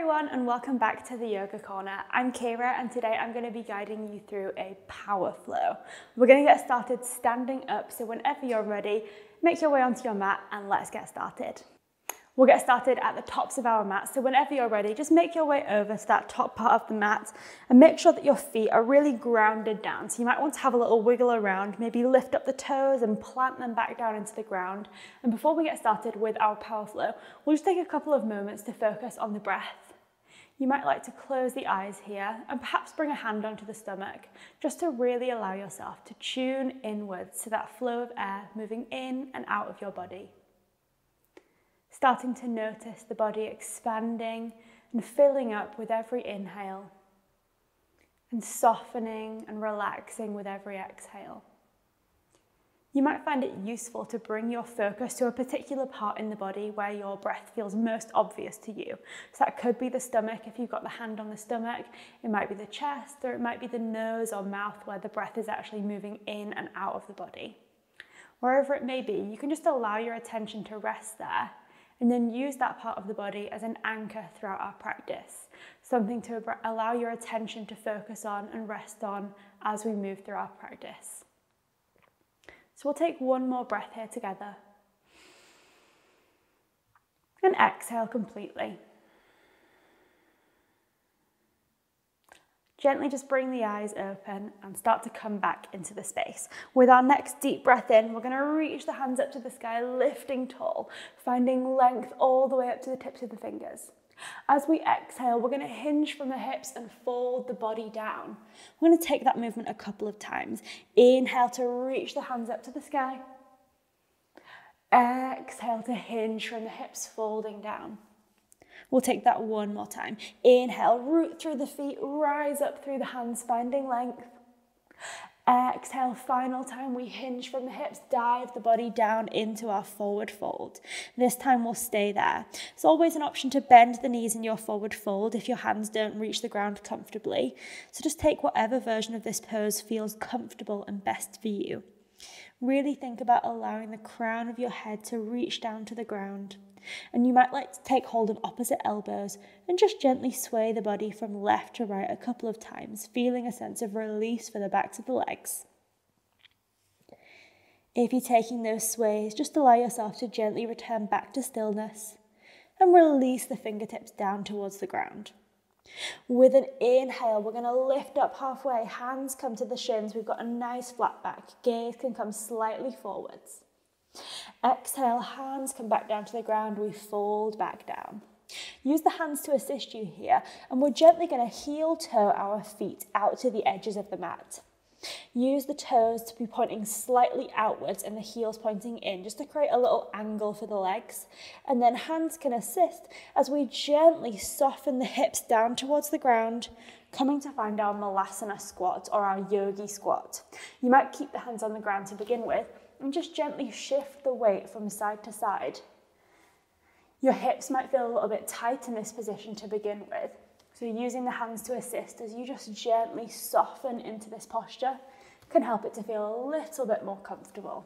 everyone and welcome back to the Yoga Corner. I'm Kira and today I'm going to be guiding you through a power flow. We're going to get started standing up, so whenever you're ready, make your way onto your mat and let's get started. We'll get started at the tops of our mat, so whenever you're ready, just make your way over to that top part of the mat and make sure that your feet are really grounded down. So you might want to have a little wiggle around, maybe lift up the toes and plant them back down into the ground. And before we get started with our power flow, we'll just take a couple of moments to focus on the breath. You might like to close the eyes here and perhaps bring a hand onto the stomach, just to really allow yourself to tune inwards to that flow of air moving in and out of your body. Starting to notice the body expanding and filling up with every inhale and softening and relaxing with every exhale. You might find it useful to bring your focus to a particular part in the body where your breath feels most obvious to you. So that could be the stomach if you've got the hand on the stomach, it might be the chest, or it might be the nose or mouth where the breath is actually moving in and out of the body. Wherever it may be, you can just allow your attention to rest there and then use that part of the body as an anchor throughout our practice, something to allow your attention to focus on and rest on as we move through our practice. So we'll take one more breath here together and exhale completely. Gently just bring the eyes open and start to come back into the space. With our next deep breath in, we're going to reach the hands up to the sky, lifting tall, finding length all the way up to the tips of the fingers. As we exhale, we're going to hinge from the hips and fold the body down. We're going to take that movement a couple of times. Inhale to reach the hands up to the sky. Exhale to hinge from the hips, folding down. We'll take that one more time. Inhale, root through the feet, rise up through the hands, finding length. Exhale, final time, we hinge from the hips, dive the body down into our forward fold. This time we'll stay there. It's always an option to bend the knees in your forward fold if your hands don't reach the ground comfortably. So just take whatever version of this pose feels comfortable and best for you. Really think about allowing the crown of your head to reach down to the ground. And you might like to take hold of opposite elbows and just gently sway the body from left to right a couple of times, feeling a sense of release for the backs of the legs. If you're taking those sways, just allow yourself to gently return back to stillness and release the fingertips down towards the ground. With an inhale, we're going to lift up halfway, hands come to the shins, we've got a nice flat back, gaze can come slightly forwards. Exhale, hands come back down to the ground, we fold back down. Use the hands to assist you here, and we're gently going to heel toe our feet out to the edges of the mat. Use the toes to be pointing slightly outwards and the heels pointing in, just to create a little angle for the legs. And then hands can assist as we gently soften the hips down towards the ground, coming to find our Melasana Squat or our Yogi Squat. You might keep the hands on the ground to begin with, and just gently shift the weight from side to side. Your hips might feel a little bit tight in this position to begin with, so using the hands to assist as you just gently soften into this posture can help it to feel a little bit more comfortable.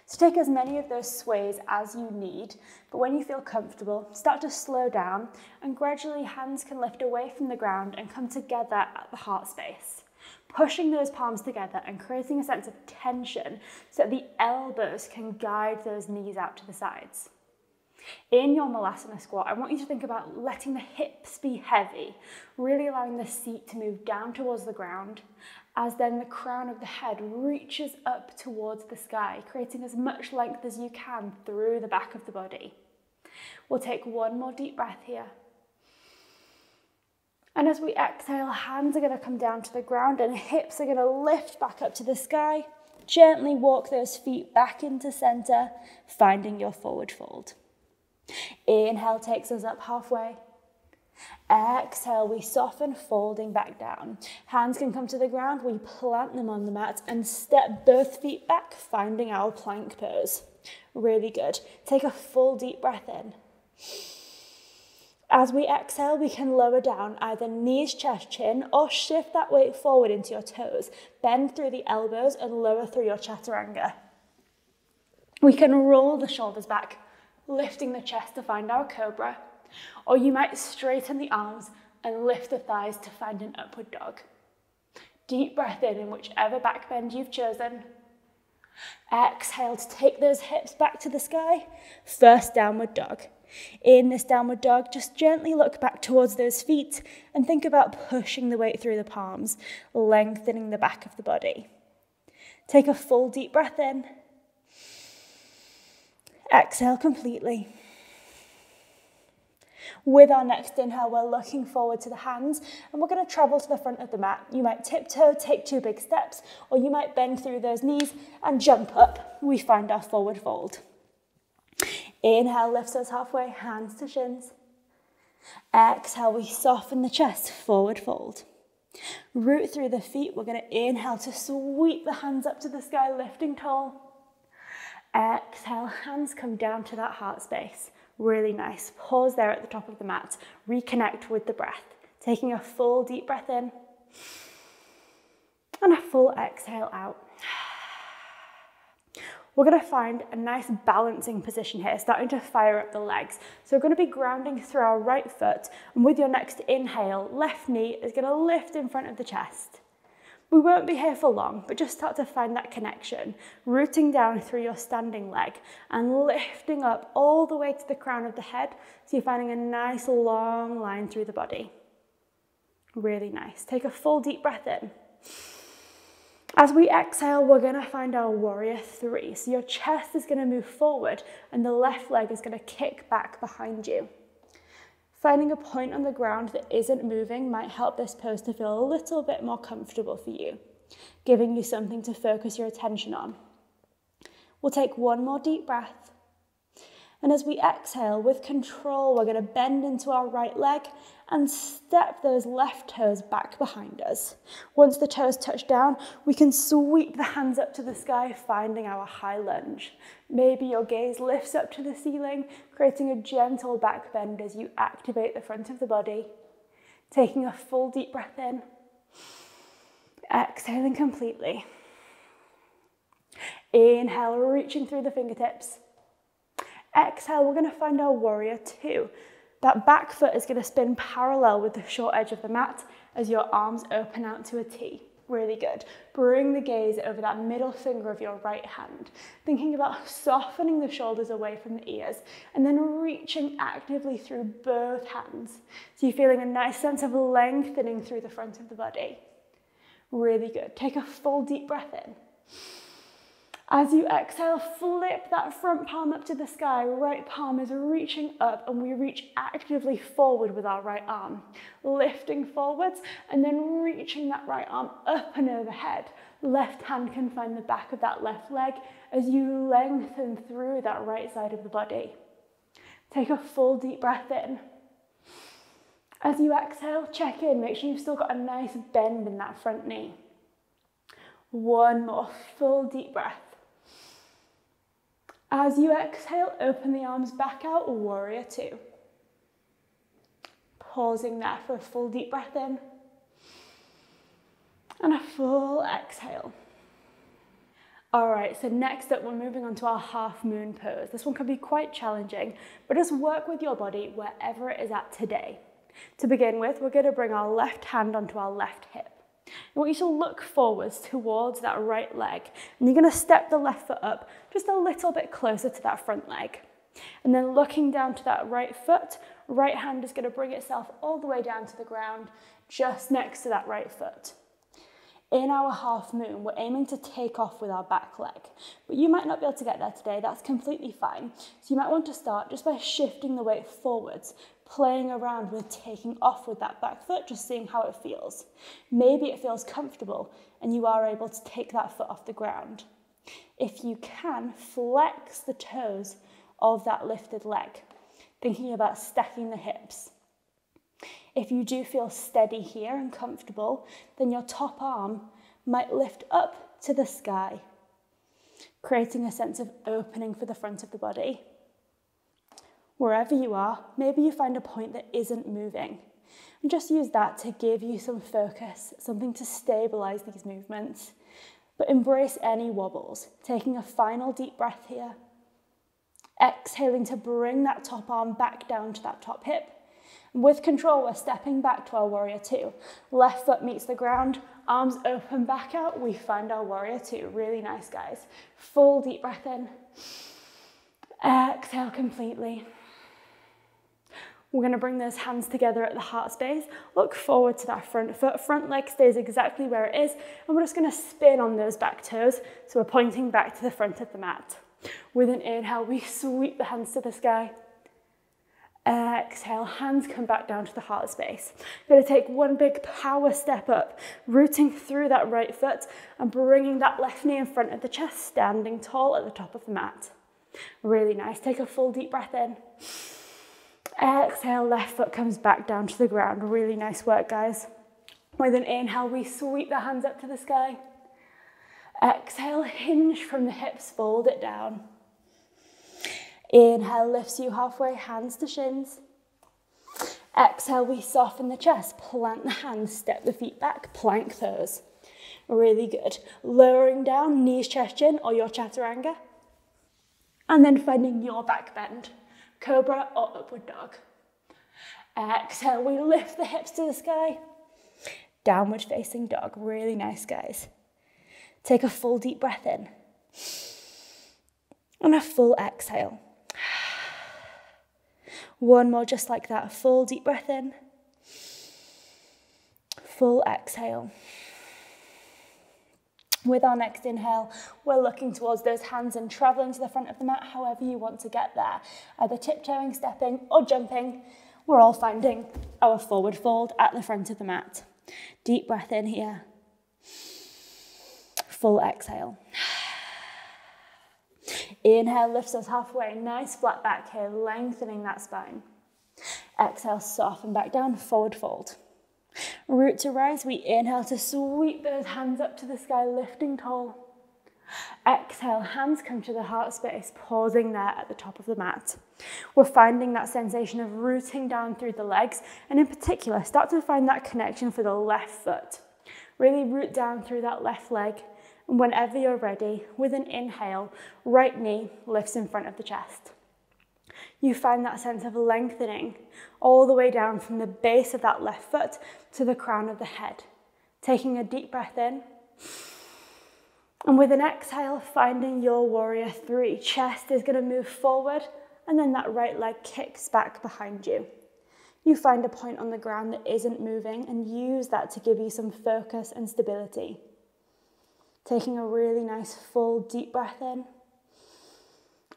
So take as many of those sways as you need, but when you feel comfortable, start to slow down and gradually hands can lift away from the ground and come together at the heart space. Pushing those palms together and creating a sense of tension so that the elbows can guide those knees out to the sides. In your Melasana Squat, I want you to think about letting the hips be heavy, really allowing the seat to move down towards the ground, as then the crown of the head reaches up towards the sky, creating as much length as you can through the back of the body. We'll take one more deep breath here. And as we exhale, hands are going to come down to the ground and hips are going to lift back up to the sky. Gently walk those feet back into center, finding your forward fold. Inhale takes us up halfway. Exhale, we soften, folding back down. Hands can come to the ground, we plant them on the mat and step both feet back, finding our plank pose. Really good. Take a full deep breath in. As we exhale, we can lower down either knees, chest, chin, or shift that weight forward into your toes. Bend through the elbows and lower through your chaturanga. We can roll the shoulders back, lifting the chest to find our cobra. Or you might straighten the arms and lift the thighs to find an upward dog. Deep breath in whichever back bend you've chosen. Exhale to take those hips back to the sky. First downward dog. In this downward dog, just gently look back towards those feet and think about pushing the weight through the palms, lengthening the back of the body. Take a full deep breath in. Exhale completely. With our next inhale, we're looking forward to the hands and we're going to travel to the front of the mat. You might tiptoe, take 2 big steps, or you might bend through those knees and jump up. We find our forward fold. Inhale lifts us halfway, hands to shins. Exhale, we soften the chest, forward fold. Root through the feet. We're going to inhale to sweep the hands up to the sky, lifting tall. Exhale, hands come down to that heart space. Really nice. Pause there at the top of the mat. Reconnect with the breath. Taking a full deep breath in and a full exhale out. We're going to find a nice balancing position here, starting to fire up the legs. So we're going to be grounding through our right foot, and with your next inhale, left knee is going to lift in front of the chest. We won't be here for long, but just start to find that connection, rooting down through your standing leg and lifting up all the way to the crown of the head, so you're finding a nice long line through the body. Really nice. Take a full deep breath in. As we exhale, we're going to find our warrior 3. So your chest is going to move forward and the left leg is going to kick back behind you. Finding a point on the ground that isn't moving might help this pose to feel a little bit more comfortable for you, giving you something to focus your attention on. We'll take one more deep breath. And as we exhale, with control, we're going to bend into our right leg and step those left toes back behind us. Once the toes touch down, we can sweep the hands up to the sky, finding our high lunge. Maybe your gaze lifts up to the ceiling, creating a gentle back bend as you activate the front of the body. Taking a full deep breath in, exhaling completely. Inhale, reaching through the fingertips. Exhale, we're going to find our warrior 2. That back foot is going to spin parallel with the short edge of the mat as your arms open out to a T. Really good. Bring the gaze over that middle finger of your right hand, thinking about softening the shoulders away from the ears and then reaching actively through both hands. So you're feeling a nice sense of lengthening through the front of the body. Really good. Take a full deep breath in. As you exhale, flip that front palm up to the sky. Right palm is reaching up and we reach actively forward with our right arm. Lifting forwards and then reaching that right arm up and overhead. Left hand can find the back of that left leg as you lengthen through that right side of the body. Take a full deep breath in. As you exhale, check in. Make sure you've still got a nice bend in that front knee. One more full deep breath. As you exhale, open the arms back out, warrior 2. Pausing there for a full deep breath in. And a full exhale. All right, so next up, we're moving on to our half moon pose. This one can be quite challenging, but just work with your body wherever it is at today. To begin with, we're going to bring our left hand onto our left hip. I want you to look forwards towards that right leg, and you're going to step the left foot up just a little bit closer to that front leg. And then looking down to that right foot, right hand is going to bring itself all the way down to the ground, just next to that right foot. In our half moon, we're aiming to take off with our back leg, but you might not be able to get there today. That's completely fine. So you might want to start just by shifting the weight forwards, playing around with taking off with that back foot, just seeing how it feels. Maybe it feels comfortable and you are able to take that foot off the ground. If you can, flex the toes of that lifted leg, thinking about stacking the hips. If you do feel steady here and comfortable, then your top arm might lift up to the sky, creating a sense of opening for the front of the body. Wherever you are, maybe you find a point that isn't moving, and just use that to give you some focus, something to stabilize these movements. But embrace any wobbles, taking a final deep breath here. Exhaling to bring that top arm back down to that top hip. With control, we're stepping back to our warrior two. Left foot meets the ground, arms open back out, we find our warrior two. Really nice, guys. Full deep breath in. Exhale completely. We're going to bring those hands together at the heart space. Look forward to that front foot. Front leg stays exactly where it is. And we're just going to spin on those back toes. So we're pointing back to the front of the mat. With an inhale, we sweep the hands to the sky. Exhale, hands come back down to the heart space. Going to take one big power step up, rooting through that right foot and bringing that left knee in front of the chest, standing tall at the top of the mat. Really nice. Take a full deep breath in. Exhale, left foot comes back down to the ground. Really nice work, guys. With an inhale, we sweep the hands up to the sky. Exhale, hinge from the hips, fold it down. Inhale, lifts you halfway, hands to shins. Exhale, we soften the chest, plant the hands, step the feet back, plank those. Really good. Lowering down, knees, chest, chin, or your chaturanga. And then finding your back bend. Cobra or upward dog. Exhale, we lift the hips to the sky. Downward facing dog. Really nice, guys. Take a full deep breath in. And a full exhale. One more just like that. Full deep breath in. Full exhale. With our next inhale, we're looking towards those hands and traveling to the front of the mat, however you want to get there. Either tiptoeing, stepping, or jumping. We're all finding our forward fold at the front of the mat. Deep breath in here. Full exhale. Inhale lifts us halfway. Nice flat back here, lengthening that spine. Exhale, soften back down, forward fold. Root to rise, we inhale to sweep those hands up to the sky, lifting tall. Exhale, hands come to the heart space, pausing there at the top of the mat. We're finding that sensation of rooting down through the legs, and in particular, start to find that connection for the left foot. Really root down through that left leg, and whenever you're ready, with an inhale, right knee lifts in front of the chest. You find that sense of lengthening all the way down from the base of that left foot to the crown of the head. Taking a deep breath in. And with an exhale, finding your warrior three. Chest is going to move forward and then that right leg kicks back behind you. You find a point on the ground that isn't moving and use that to give you some focus and stability. Taking a really nice full deep breath in.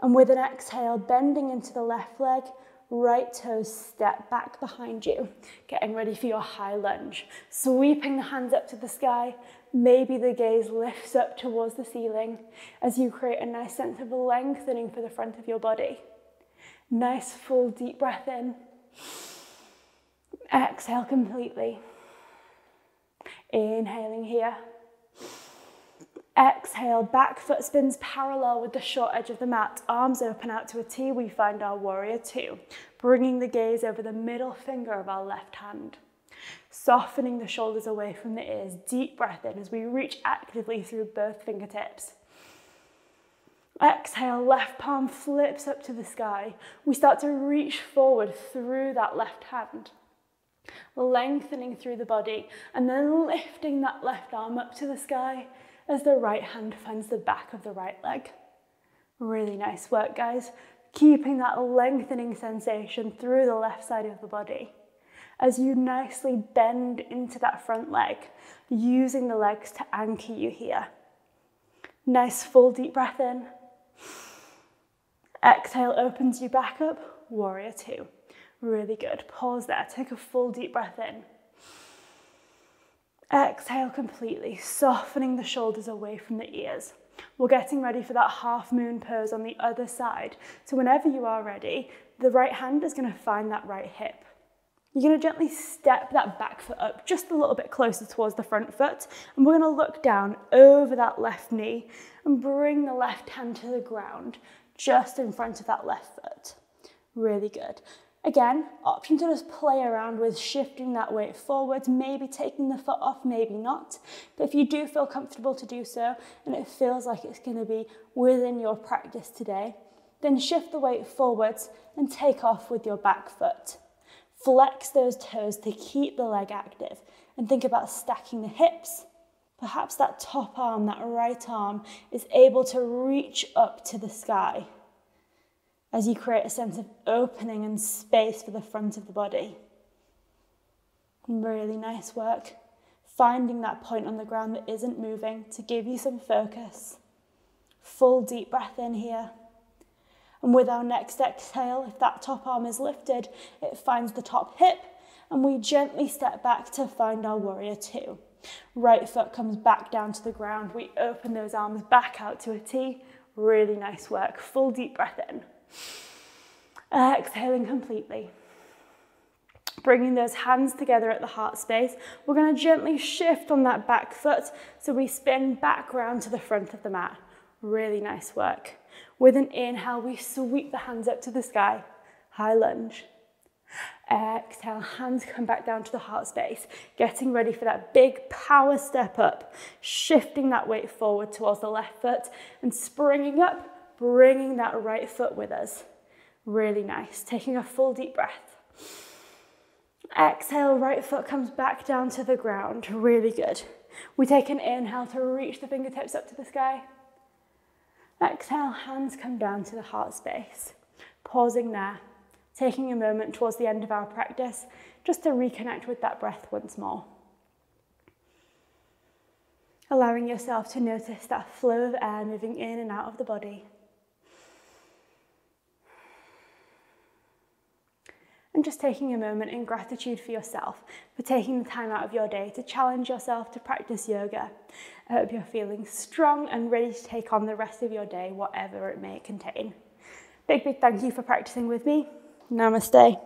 And with an exhale, bending into the left leg, right toes step back behind you. Getting ready for your high lunge. Sweeping the hands up to the sky. Maybe the gaze lifts up towards the ceiling as you create a nice sense of lengthening for the front of your body. Nice full deep breath in. Exhale completely. Inhaling here. Exhale, back foot spins parallel with the short edge of the mat. Arms open out to a T, we find our warrior two. Bringing the gaze over the middle finger of our left hand. Softening the shoulders away from the ears. Deep breath in as we reach actively through both fingertips. Exhale, left palm flips up to the sky. We start to reach forward through that left hand. Lengthening through the body and then lifting that left arm up to the sky as the right hand finds the back of the right leg. Really nice work, guys. Keeping that lengthening sensation through the left side of the body as you nicely bend into that front leg, using the legs to anchor you here. Nice full deep breath in. Exhale opens you back up, warrior two. Really good. Pause there. Take a full deep breath in. Exhale completely, softening the shoulders away from the ears. We're getting ready for that half moon pose on the other side. So whenever you are ready, the right hand is going to find that right hip. You're going to gently step that back foot up just a little bit closer towards the front foot. And we're going to look down over that left knee and bring the left hand to the ground just in front of that left foot. Really good. Again, option to just play around with shifting that weight forwards, maybe taking the foot off, maybe not. But if you do feel comfortable to do so, and it feels like it's going to be within your practice today, Then shift the weight forwards and take off with your back foot. Flex those toes to keep the leg active and think about stacking the hips. Perhaps that top arm, that right arm, is able to reach up to the sky as you create a sense of opening and space for the front of the body. Really nice work. Finding that point on the ground that isn't moving to give you some focus. Full deep breath in here. And with our next exhale, if that top arm is lifted, it finds the top hip and we gently step back to find our warrior two. Right foot comes back down to the ground. We open those arms back out to a T. Really nice work. Full deep breath in. Exhaling completely. Bringing those hands together at the heart space, we're going to gently shift on that back foot so we spin back round to the front of the mat. Really nice work. With an inhale, we sweep the hands up to the sky. High lunge. Exhale, hands come back down to the heart space, getting ready for that big power step up, shifting that weight forward towards the left foot and springing up, bringing that right foot with us. Really nice. Taking a full deep breath. Exhale, right foot comes back down to the ground. Really good. We take an inhale to reach the fingertips up to the sky. Exhale, hands come down to the heart space. Pausing there, taking a moment towards the end of our practice just to reconnect with that breath once more. Allowing yourself to notice that flow of air moving in and out of the body. And just taking a moment in gratitude for yourself, for taking the time out of your day to challenge yourself to practice yoga. I hope you're feeling strong and ready to take on the rest of your day, whatever it may contain. Big thank you for practicing with me. Namaste.